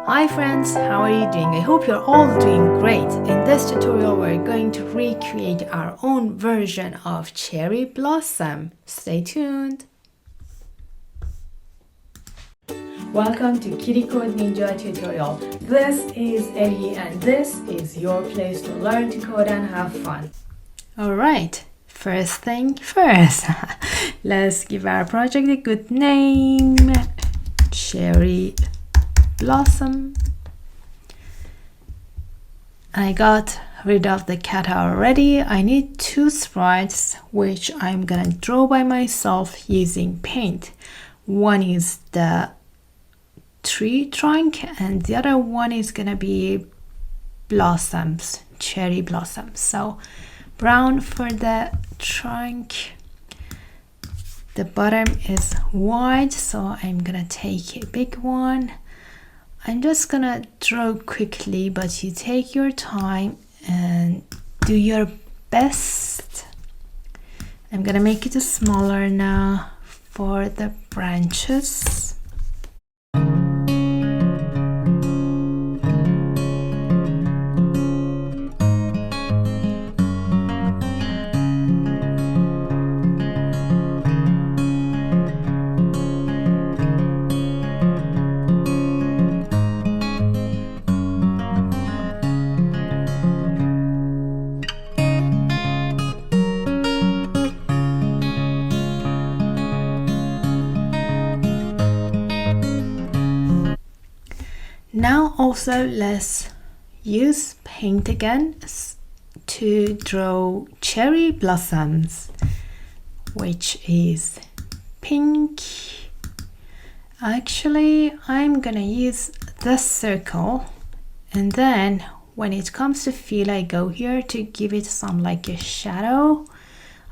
Hi friends, how are you doing? I hope you're all doing great. In this tutorial, we're going to recreate our own version of cherry blossom. Stay tuned. Welcome to Kidicode Ninja tutorial. This is Eddie and this is your place to learn to code and have fun. Alright, first thing first. Let's give our project a good name. Cherry blossom. I got rid of the cat already. I need two sprites which I'm gonna draw by myself using paint. One is the tree trunk and the other one is gonna be blossoms, cherry blossoms. So brown for the trunk. The bottom is white, so I'm gonna take a big one. I'm just gonna draw quickly, but you take your time and do your best. I'm gonna make it smaller now for the branches. Now also let's use paint again to draw cherry blossoms, which is pink. Actually, I'm gonna use this circle, and then when it comes to fill, I go here to give it some like a shadow.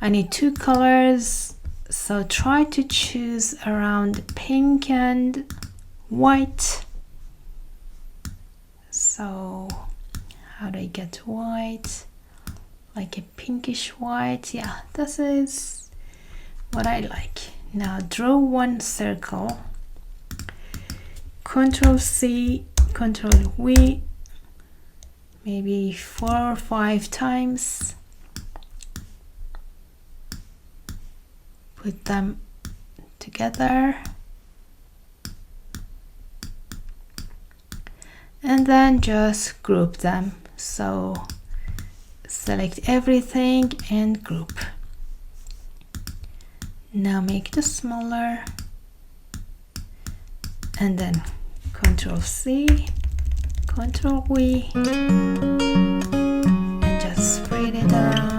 I need two colors, so try to choose around pink and white. So how do I get white? Like a pinkish white. Yeah, this is what I like. Now draw one circle. Control C, Control V, maybe 4 or 5 times. Put them together. And then just group them. So select everything and group. Now make it smaller. And then Control C, Control V, and just spread it around.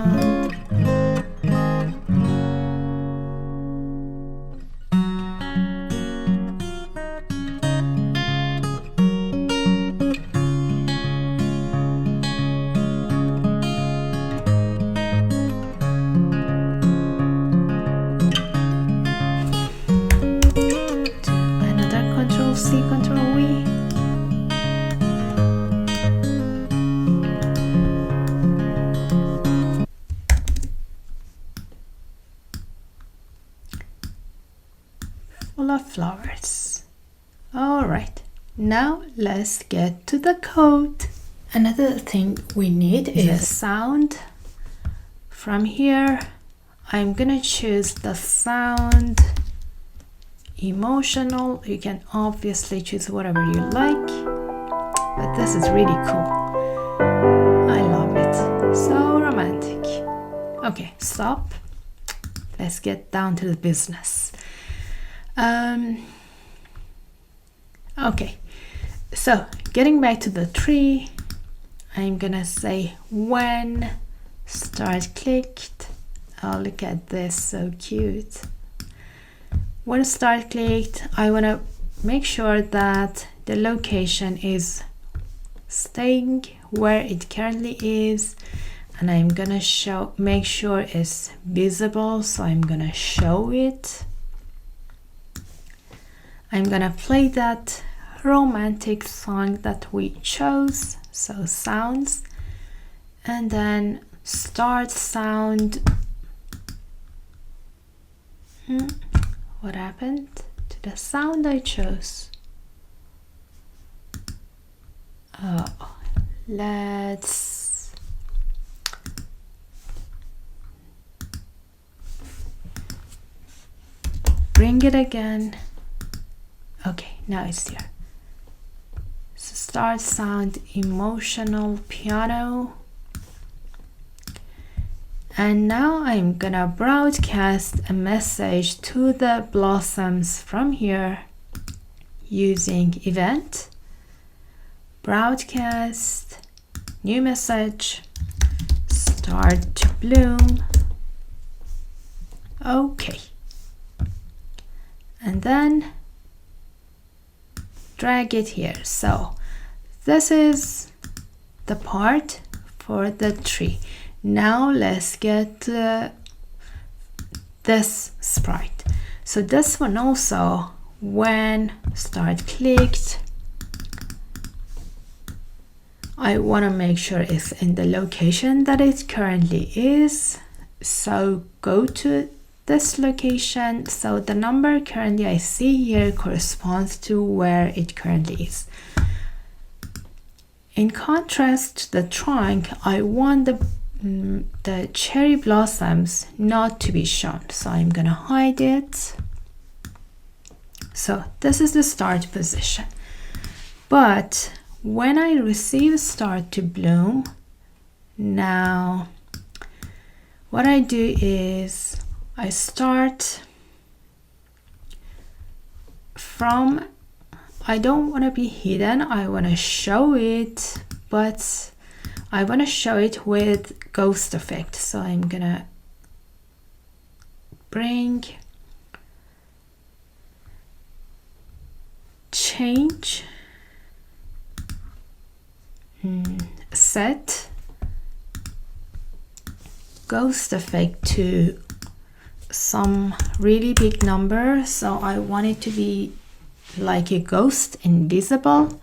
C, Control V. Full of flowers. Alright, now let's get to the code. Another thing we need is a sound. From here, I'm gonna choose the sound emotional. You can obviously choose whatever you like, but this is really cool. I love it. So romantic. Okay, stop. Let's get down to the business. Okay, so getting back to the tree, I'm gonna say when start clicked. Oh, look at this, so cute. When start clicked, I want to make sure that the location is staying where it currently is, and I'm gonna make sure it's visible, so I'm gonna show it. I'm gonna play that romantic song that we chose, so sounds, and then start sound. What happened to the sound I chose? Let's bring it again. Okay, now it's here. So start sound emotional piano. And now I'm gonna broadcast a message to the blossoms from here using event, broadcast, new message, start to bloom. Okay. And then drag it here. So this is the part for the tree. Now let's get this sprite. So this one also, when start clicked, I want to make sure it's in the location that it currently is. So go to this location. So the number currently I see here corresponds to where it currently is. In contrast to the trunk, I want the cherry blossoms not to be shown, so I'm gonna hide it. So this is the start position, but when I receive start to bloom, now what I do is I start from, I don't want to be hidden, I want to show it, but I want to show it with ghost effect. So I'm gonna bring change set ghost effect to some really big number. So I want it to be like a ghost, invisible,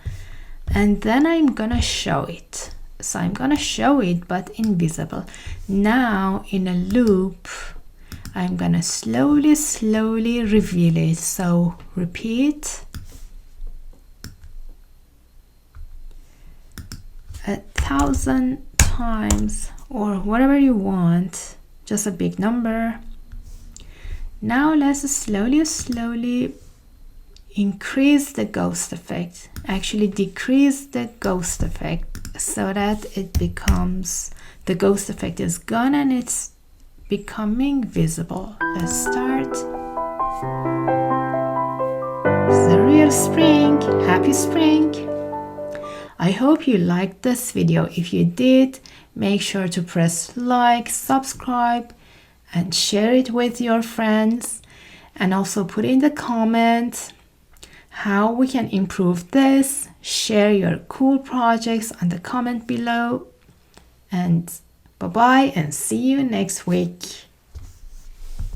and then I'm gonna show it. So I'm gonna show it but invisible. Now in a loop I'm gonna slowly reveal it. So repeat 1,000 times or whatever you want, just a big number. Now let's slowly increase the ghost effect, actually decrease the ghost effect, so that it becomes, the ghost effect is gone and it's becoming visible. Let's start. It's the real spring. Happy spring. I hope you liked this video. If you did, make sure to press like, subscribe, and share it with your friends, and also put in the comments how we can improve this. Share your cool projects on the comment below, and bye bye and see you next week.